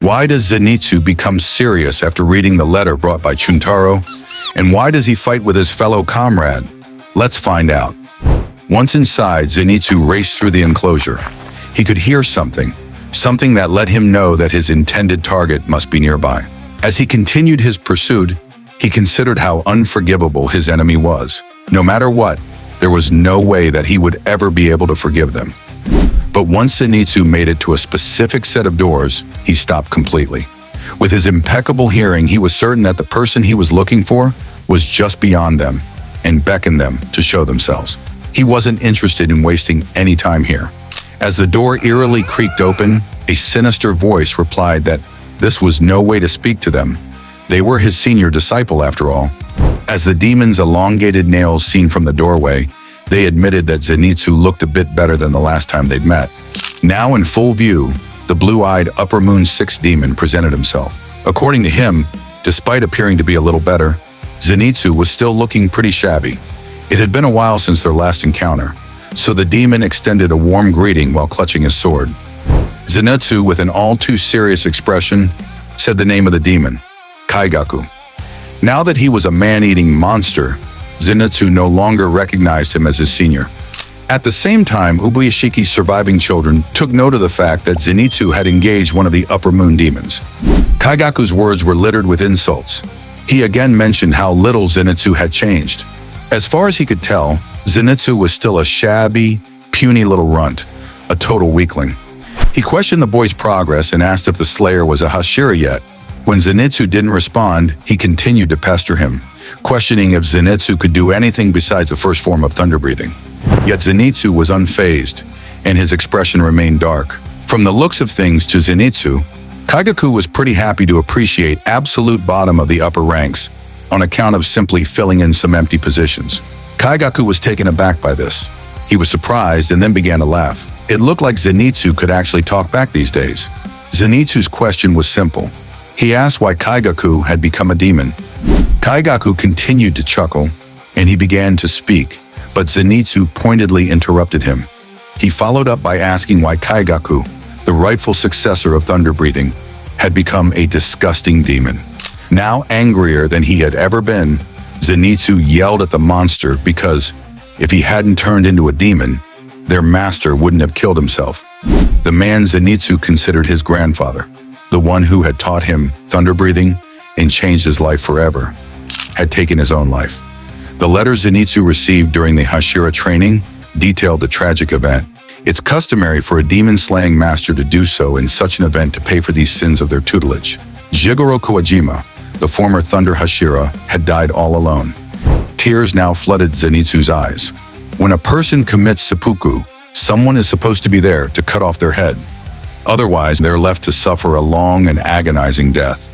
Why does Zenitsu become serious after reading the letter brought by Chuntaro? And why does he fight with his fellow comrade? Let's find out. Once inside, Zenitsu raced through the enclosure. He could hear something that let him know that his intended target must be nearby. As he continued his pursuit, he considered how unforgivable his enemy was. No matter what, there was no way that he would ever be able to forgive them. But once Zenitsu made it to a specific set of doors, he stopped completely. With his impeccable hearing, he was certain that the person he was looking for was just beyond them and beckoned them to show themselves. He wasn't interested in wasting any time here. As the door eerily creaked open, a sinister voice replied that this was no way to speak to them. They were his senior disciple after all. As the demon's elongated nails seen from the doorway, they admitted that Zenitsu looked a bit better than the last time they'd met. Now in full view, the blue-eyed Upper Moon 6 demon presented himself. According to him, despite appearing to be a little better, Zenitsu was still looking pretty shabby. It had been a while since their last encounter, so the demon extended a warm greeting while clutching his sword. Zenitsu, with an all-too-serious expression, said the name of the demon, Kaigaku. Now that he was a man-eating monster, Zenitsu no longer recognized him as his senior. At the same time, Ubuyashiki's surviving children took note of the fact that Zenitsu had engaged one of the Upper Moon demons. Kaigaku's words were littered with insults. He again mentioned how little Zenitsu had changed. As far as he could tell, Zenitsu was still a shabby, puny little runt, a total weakling. He questioned the boy's progress and asked if the Slayer was a Hashira yet. When Zenitsu didn't respond, he continued to pester him, questioning if Zenitsu could do anything besides the first form of thunder breathing. Yet Zenitsu was unfazed, and his expression remained dark. From the looks of things to Zenitsu, Kaigaku was pretty happy to appreciate absolute bottom of the upper ranks on account of simply filling in some empty positions. Kaigaku was taken aback by this. He was surprised and then began to laugh. It looked like Zenitsu could actually talk back these days. Zenitsu's question was simple. He asked why Kaigaku had become a demon. Kaigaku continued to chuckle, and he began to speak, but Zenitsu pointedly interrupted him. He followed up by asking why Kaigaku, the rightful successor of thunder breathing, had become a disgusting demon. Now angrier than he had ever been, Zenitsu yelled at the monster because, if he hadn't turned into a demon, their master wouldn't have killed himself. The man Zenitsu considered his grandfather, the one who had taught him thunder breathing and changed his life forever, had taken his own life. The letter Zenitsu received during the Hashira training detailed the tragic event. It's customary for a demon-slaying master to do so in such an event to pay for these sins of their tutelage. Jigoro Kawajima, the former Thunder Hashira, had died all alone. Tears now flooded Zenitsu's eyes. When a person commits seppuku, someone is supposed to be there to cut off their head. Otherwise, they're left to suffer a long and agonizing death.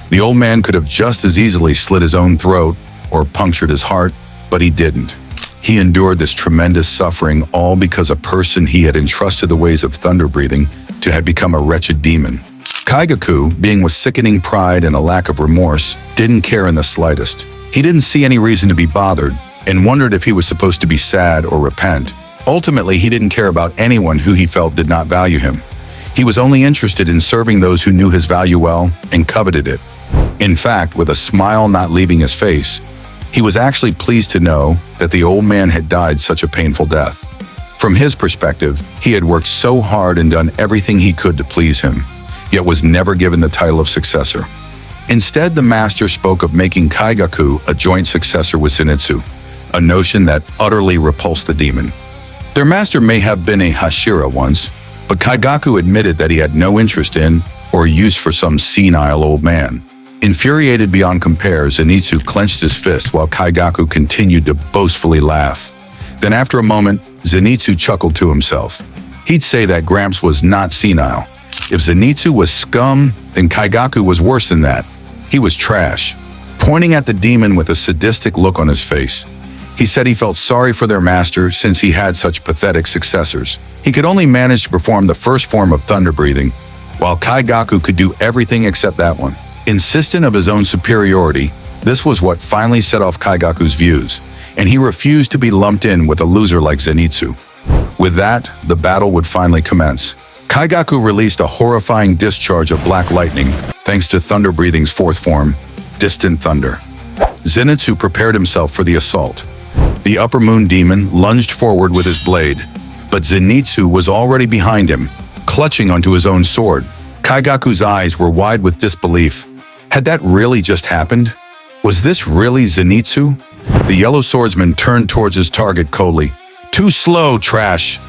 The old man could have just as easily slit his own throat or punctured his heart, but he didn't. He endured this tremendous suffering all because a person he had entrusted the ways of thunder breathing to had become a wretched demon. Kaigaku, being with sickening pride and a lack of remorse, didn't care in the slightest. He didn't see any reason to be bothered and wondered if he was supposed to be sad or repent. Ultimately, he didn't care about anyone who he felt did not value him. He was only interested in serving those who knew his value well and coveted it. In fact, with a smile not leaving his face, he was actually pleased to know that the old man had died such a painful death. From his perspective, he had worked so hard and done everything he could to please him, yet was never given the title of successor. Instead, the master spoke of making Kaigaku a joint successor with Zenitsu, a notion that utterly repulsed the demon. Their master may have been a Hashira once, but Kaigaku admitted that he had no interest in or use for some senile old man. Infuriated beyond compare, Zenitsu clenched his fist while Kaigaku continued to boastfully laugh. Then after a moment, Zenitsu chuckled to himself. He'd say that Gramps was not senile. If Zenitsu was scum, then Kaigaku was worse than that. He was trash. Pointing at the demon with a sadistic look on his face, he said he felt sorry for their master since he had such pathetic successors. He could only manage to perform the first form of thunder breathing, while Kaigaku could do everything except that one. Insistent of his own superiority, this was what finally set off Kaigaku's views, and he refused to be lumped in with a loser like Zenitsu. With that, the battle would finally commence. Kaigaku released a horrifying discharge of black lightning, thanks to Thunder Breathing's fourth form, Distant Thunder. Zenitsu prepared himself for the assault. The Upper Moon Demon lunged forward with his blade, but Zenitsu was already behind him, clutching onto his own sword. Kaigaku's eyes were wide with disbelief. Had that really just happened? Was this really Zenitsu? The yellow swordsman turned towards his target coldly. "Too slow, trash!"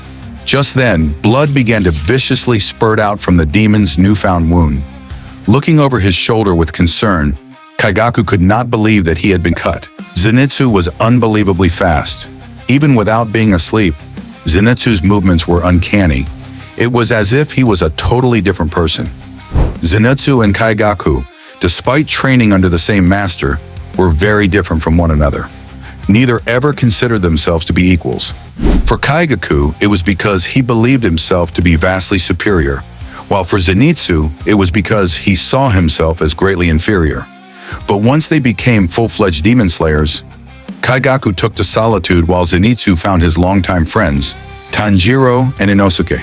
Just then, blood began to viciously spurt out from the demon's newfound wound. Looking over his shoulder with concern, Kaigaku could not believe that he had been cut. Zenitsu was unbelievably fast. Even without being asleep, Zenitsu's movements were uncanny. It was as if he was a totally different person. Zenitsu and Kaigaku, despite training under the same master, were very different from one another. Neither ever considered themselves to be equals. For Kaigaku, it was because he believed himself to be vastly superior, while for Zenitsu, it was because he saw himself as greatly inferior. But once they became full-fledged demon slayers, Kaigaku took to solitude while Zenitsu found his longtime friends, Tanjiro and Inosuke.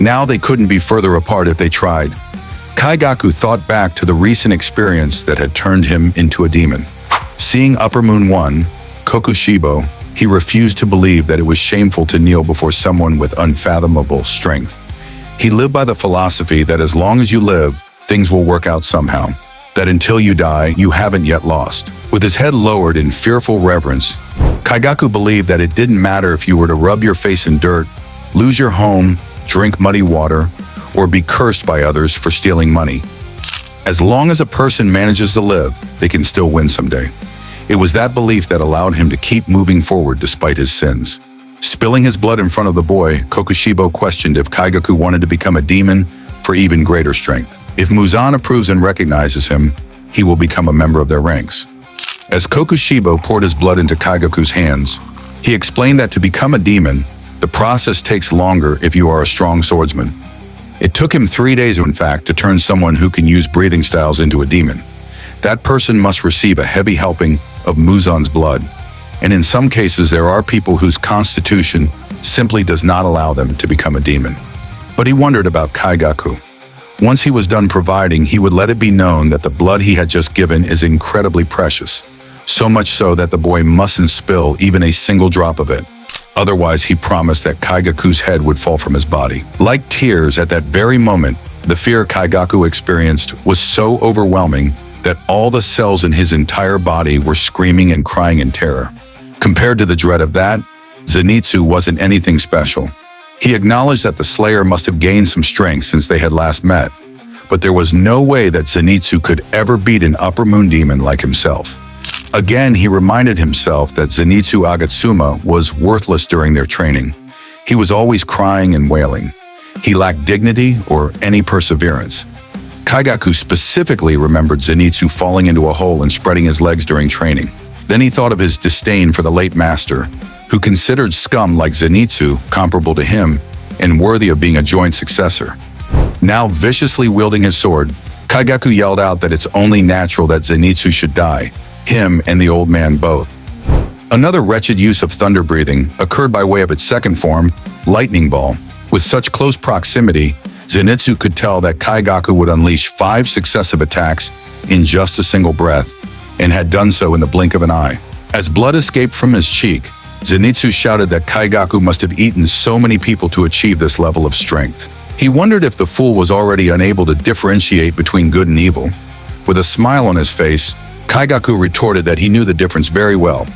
Now they couldn't be further apart if they tried. Kaigaku thought back to the recent experience that had turned him into a demon. Seeing Upper Moon 1, Kokushibo, he refused to believe that it was shameful to kneel before someone with unfathomable strength. He lived by the philosophy that as long as you live, things will work out somehow. That until you die, you haven't yet lost. With his head lowered in fearful reverence, Kaigaku believed that it didn't matter if you were to rub your face in dirt, lose your home, drink muddy water, or be cursed by others for stealing money. As long as a person manages to live, they can still win someday. It was that belief that allowed him to keep moving forward despite his sins. Spilling his blood in front of the boy, Kokushibo questioned if Kaigaku wanted to become a demon for even greater strength. If Muzan approves and recognizes him, he will become a member of their ranks. As Kokushibo poured his blood into Kaigaku's hands, he explained that to become a demon, the process takes longer if you are a strong swordsman. It took him 3 days, in fact, to turn someone who can use breathing styles into a demon. That person must receive a heavy helping of Muzan's blood, and in some cases there are people whose constitution simply does not allow them to become a demon. But he wondered about Kaigaku. Once he was done providing, he would let it be known that the blood he had just given is incredibly precious, so much so that the boy mustn't spill even a single drop of it. Otherwise, he promised that Kaigaku's head would fall from his body. Like tears at that very moment, the fear Kaigaku experienced was so overwhelming that all the cells in his entire body were screaming and crying in terror. Compared to the dread of that, Zenitsu wasn't anything special. He acknowledged that the Slayer must have gained some strength since they had last met, but there was no way that Zenitsu could ever beat an Upper Moon demon like himself. Again, he reminded himself that Zenitsu Agatsuma was worthless during their training. He was always crying and wailing. He lacked dignity or any perseverance. Kaigaku specifically remembered Zenitsu falling into a hole and spreading his legs during training. Then he thought of his disdain for the late master, who considered scum like Zenitsu comparable to him and worthy of being a joint successor. Now viciously wielding his sword, Kaigaku yelled out that it's only natural that Zenitsu should die, him and the old man both. Another wretched use of thunder breathing occurred by way of its second form, Lightning Ball. With such close proximity, Zenitsu could tell that Kaigaku would unleash 5 successive attacks in just a single breath, and had done so in the blink of an eye. As blood escaped from his cheek, Zenitsu shouted that Kaigaku must have eaten so many people to achieve this level of strength. He wondered if the fool was already unable to differentiate between good and evil. With a smile on his face, Kaigaku retorted that he knew the difference very well.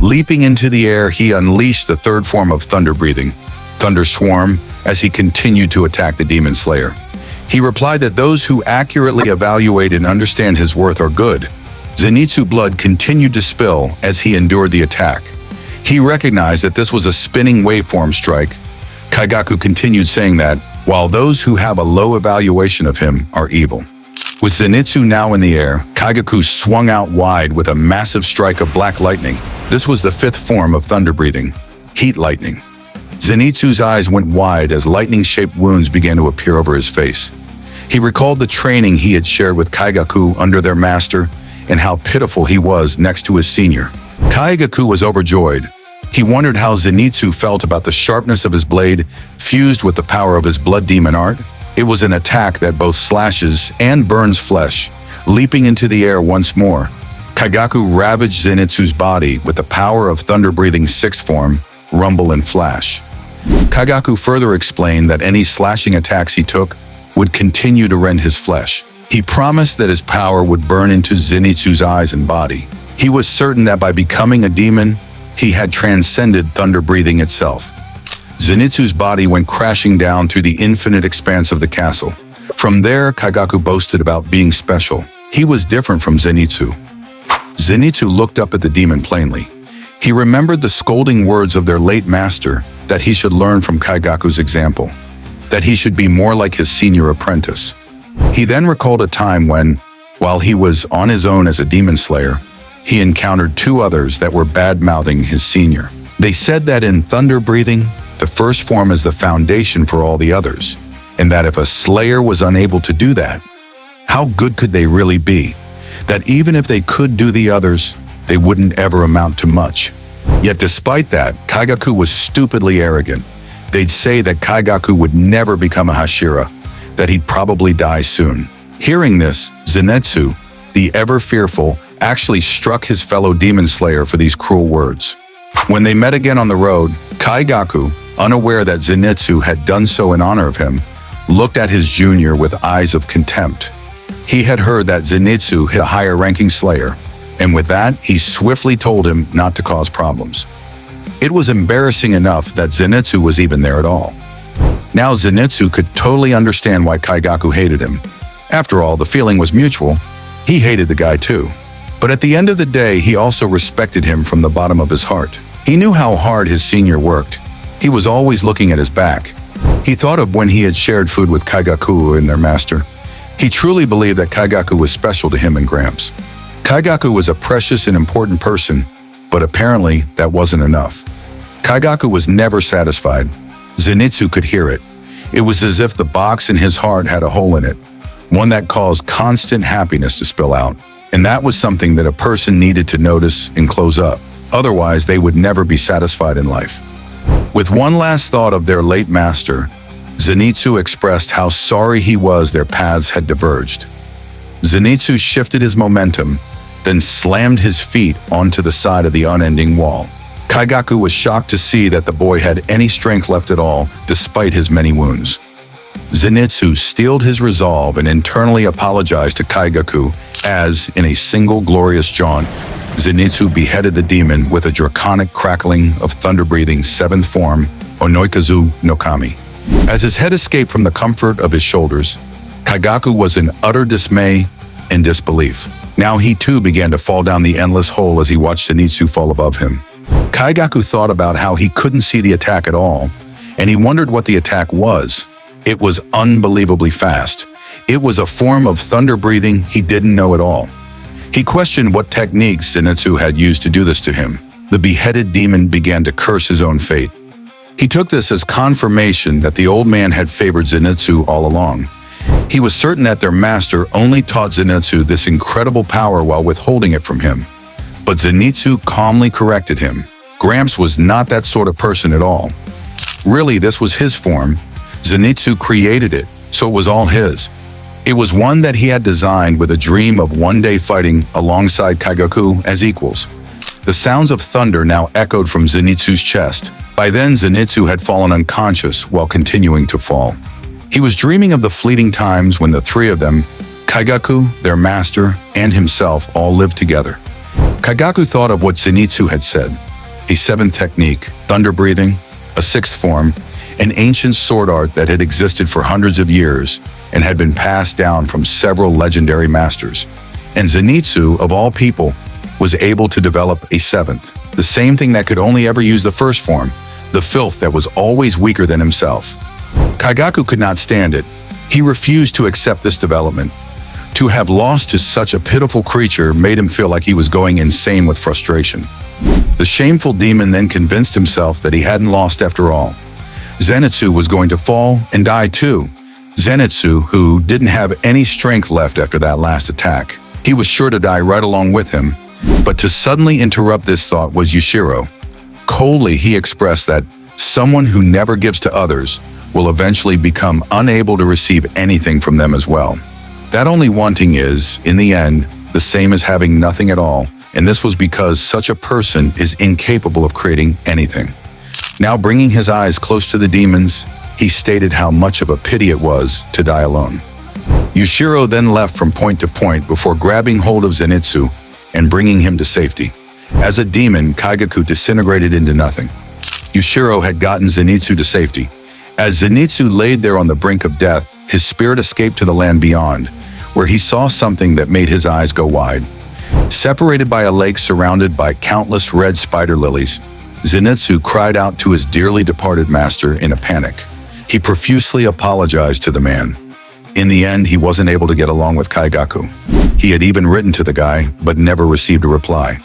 Leaping into the air, he unleashed the third form of thunder breathing, Thunder Swarm, as he continued to attack the Demon Slayer. He replied that those who accurately evaluate and understand his worth are good. Zenitsu blood continued to spill as he endured the attack. He recognized that this was a spinning waveform strike. Kaigaku continued saying that, while those who have a low evaluation of him are evil. With Zenitsu now in the air, Kaigaku swung out wide with a massive strike of black lightning. This was the 5th form of thunder breathing, Heat Lightning. Zenitsu's eyes went wide as lightning-shaped wounds began to appear over his face. He recalled the training he had shared with Kaigaku under their master and how pitiful he was next to his senior. Kaigaku was overjoyed. He wondered how Zenitsu felt about the sharpness of his blade fused with the power of his blood demon art. It was an attack that both slashes and burns flesh. Leaping into the air once more, Kaigaku ravaged Zenitsu's body with the power of thunder-breathing sixth form, rumble and flash. Kaigaku further explained that any slashing attacks he took would continue to rend his flesh. He promised that his power would burn into Zenitsu's eyes and body. He was certain that by becoming a demon, he had transcended thunder breathing itself. Zenitsu's body went crashing down through the infinite expanse of the castle. From there, Kaigaku boasted about being special. He was different from Zenitsu. Zenitsu looked up at the demon plainly. He remembered the scolding words of their late master that he should learn from Kaigaku's example, that he should be more like his senior apprentice. He then recalled a time when, while he was on his own as a demon slayer, he encountered two others that were bad-mouthing his senior. They said that in thunder breathing, the first form is the foundation for all the others, and that if a slayer was unable to do that, how good could they really be? That even if they could do the others, they wouldn't ever amount to much. Yet despite that, Kaigaku was stupidly arrogant. They'd say that Kaigaku would never become a Hashira, that he'd probably die soon. Hearing this, Zenitsu, the ever-fearful, actually struck his fellow demon slayer for these cruel words. When they met again on the road, Kaigaku, unaware that Zenitsu had done so in honor of him, looked at his junior with eyes of contempt. He had heard that Zenitsu hit a higher-ranking slayer, and with that, he swiftly told him not to cause problems. It was embarrassing enough that Zenitsu was even there at all. Now Zenitsu could totally understand why Kaigaku hated him. After all, the feeling was mutual. He hated the guy too. But at the end of the day, he also respected him from the bottom of his heart. He knew how hard his senior worked. He was always looking at his back. He thought of when he had shared food with Kaigaku and their master. He truly believed that Kaigaku was special to him and Gramps. Kaigaku was a precious and important person, but apparently that wasn't enough. Kaigaku was never satisfied. Zenitsu could hear it. It was as if the box in his heart had a hole in it, one that caused constant happiness to spill out. And that was something that a person needed to notice and close up. Otherwise, they would never be satisfied in life. With one last thought of their late master, Zenitsu expressed how sorry he was their paths had diverged. Zenitsu shifted his momentum, then slammed his feet onto the side of the unending wall. Kaigaku was shocked to see that the boy had any strength left at all, despite his many wounds. Zenitsu steeled his resolve and internally apologized to Kaigaku as, in a single glorious jaunt, Zenitsu beheaded the demon with a draconic crackling of thunder-breathing seventh form, Onoikazu no Kami. As his head escaped from the comfort of his shoulders, Kaigaku was in utter dismay and disbelief. Now he too began to fall down the endless hole as he watched Zenitsu fall above him. Kaigaku thought about how he couldn't see the attack at all, and he wondered what the attack was. It was unbelievably fast. It was a form of thunder breathing he didn't know at all. He questioned what techniques Zenitsu had used to do this to him. The beheaded demon began to curse his own fate. He took this as confirmation that the old man had favored Zenitsu all along. He was certain that their master only taught Zenitsu this incredible power while withholding it from him. But Zenitsu calmly corrected him. Gramps was not that sort of person at all. Really, this was his form. Zenitsu created it, so it was all his. It was one that he had designed with a dream of one day fighting alongside Kaigaku as equals. The sounds of thunder now echoed from Zenitsu's chest. By then, Zenitsu had fallen unconscious while continuing to fall. He was dreaming of the fleeting times when the three of them, Kaigaku, their master, and himself, all lived together. Kaigaku thought of what Zenitsu had said: a seventh technique, thunder breathing, a sixth form, an ancient sword art that had existed for hundreds of years and had been passed down from several legendary masters. And Zenitsu, of all people, was able to develop a seventh, the same thing that could only ever use the first form, the filth that was always weaker than himself. Kaigaku could not stand it. He refused to accept this development. To have lost to such a pitiful creature made him feel like he was going insane with frustration. The shameful demon then convinced himself that he hadn't lost after all. Zenitsu was going to fall and die too. Zenitsu, who didn't have any strength left after that last attack. He was sure to die right along with him. But to suddenly interrupt this thought was Yushiro. Coldly, he expressed that someone who never gives to others will eventually become unable to receive anything from them as well. That only wanting is, in the end, the same as having nothing at all, and this was because such a person is incapable of creating anything. Now bringing his eyes close to the demons, he stated how much of a pity it was to die alone. Yushiro then left from point to point before grabbing hold of Zenitsu and bringing him to safety. As a demon, Kaigaku disintegrated into nothing. Yushiro had gotten Zenitsu to safety. As Zenitsu laid there on the brink of death, his spirit escaped to the land beyond, where he saw something that made his eyes go wide. Separated by a lake surrounded by countless red spider lilies, Zenitsu cried out to his dearly departed master in a panic. He profusely apologized to the man. In the end, he wasn't able to get along with Kaigaku. He had even written to the guy, but never received a reply.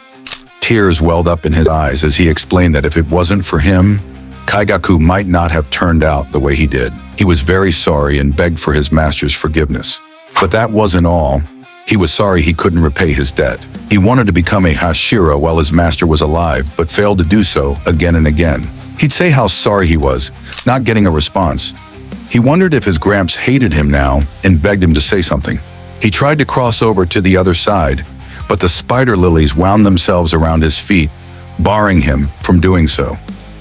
Tears welled up in his eyes as he explained that if it wasn't for him, Kaigaku might not have turned out the way he did. He was very sorry and begged for his master's forgiveness. But that wasn't all. He was sorry he couldn't repay his debt. He wanted to become a Hashira while his master was alive, but failed to do so again and again. He'd say how sorry he was, not getting a response. He wondered if his Gramps hated him now and begged him to say something. He tried to cross over to the other side, but the spider lilies wound themselves around his feet, barring him from doing so.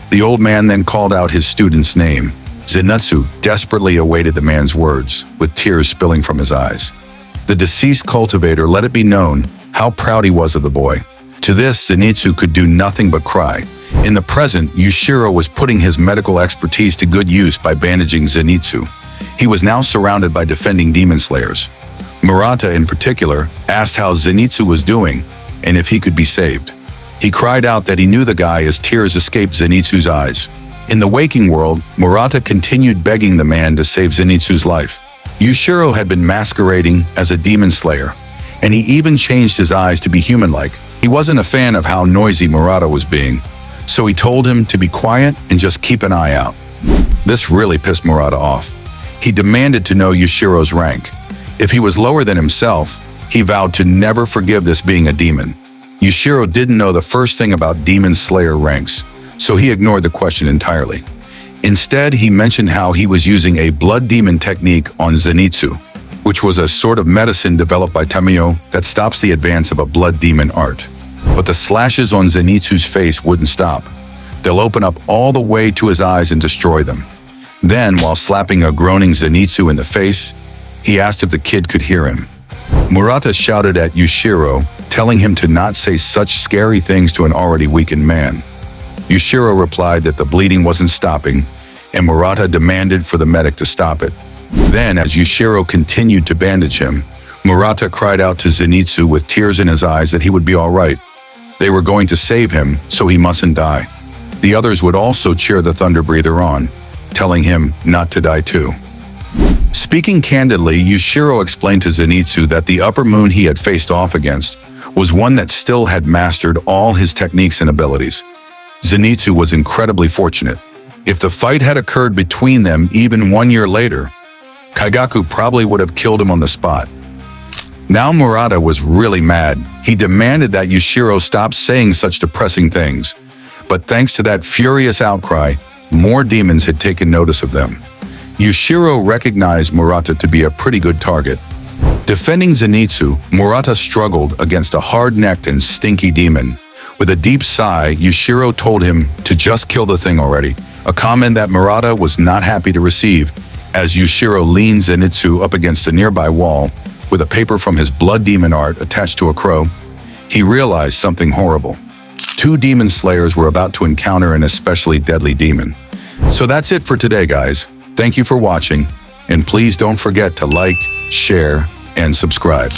The old man then called out his student's name. Zenitsu desperately awaited the man's words, with tears spilling from his eyes. The deceased cultivator let it be known how proud he was of the boy. To this, Zenitsu could do nothing but cry. In the present, Yushiro was putting his medical expertise to good use by bandaging Zenitsu. He was now surrounded by defending demon slayers. Murata, in particular, asked how Zenitsu was doing and if he could be saved. He cried out that he knew the guy as tears escaped Zenitsu's eyes. In the waking world, Murata continued begging the man to save Zenitsu's life. Yushiro had been masquerading as a demon slayer, and he even changed his eyes to be human-like. He wasn't a fan of how noisy Murata was being, so he told him to be quiet and just keep an eye out. This really pissed Murata off. He demanded to know Yushiro's rank. If he was lower than himself, he vowed to never forgive this being a demon. Yushiro didn't know the first thing about demon slayer ranks, so he ignored the question entirely. Instead, he mentioned how he was using a blood demon technique on Zenitsu, which was a sort of medicine developed by Tamiyo that stops the advance of a blood demon art. But the slashes on Zenitsu's face wouldn't stop. They'll open up all the way to his eyes and destroy them. Then, while slapping a groaning Zenitsu in the face, he asked if the kid could hear him. Murata shouted at Yushiro, telling him to not say such scary things to an already weakened man. Yushiro replied that the bleeding wasn't stopping, and Murata demanded for the medic to stop it. Then, as Yushiro continued to bandage him, Murata cried out to Zenitsu with tears in his eyes that he would be all right. They were going to save him, so he mustn't die. The others would also cheer the Thunder Breather on, telling him not to die too. Speaking candidly, Yushiro explained to Zenitsu that the upper moon he had faced off against was one that still had mastered all his techniques and abilities. Zenitsu was incredibly fortunate. If the fight had occurred between them even 1 year later, Kaigaku probably would have killed him on the spot. Now Murata was really mad. He demanded that Yushiro stop saying such depressing things. But thanks to that furious outcry, more demons had taken notice of them. Yushiro recognized Murata to be a pretty good target. Defending Zenitsu, Murata struggled against a hard-necked and stinky demon. With a deep sigh, Yushiro told him to just kill the thing already, a comment that Murata was not happy to receive. As Yushiro leaned Zenitsu up against a nearby wall, with a paper from his blood demon art attached to a crow, he realized something horrible. 2 demon slayers were about to encounter an especially deadly demon. So that's it for today, guys. Thank you for watching, and please don't forget to like, share, and subscribe.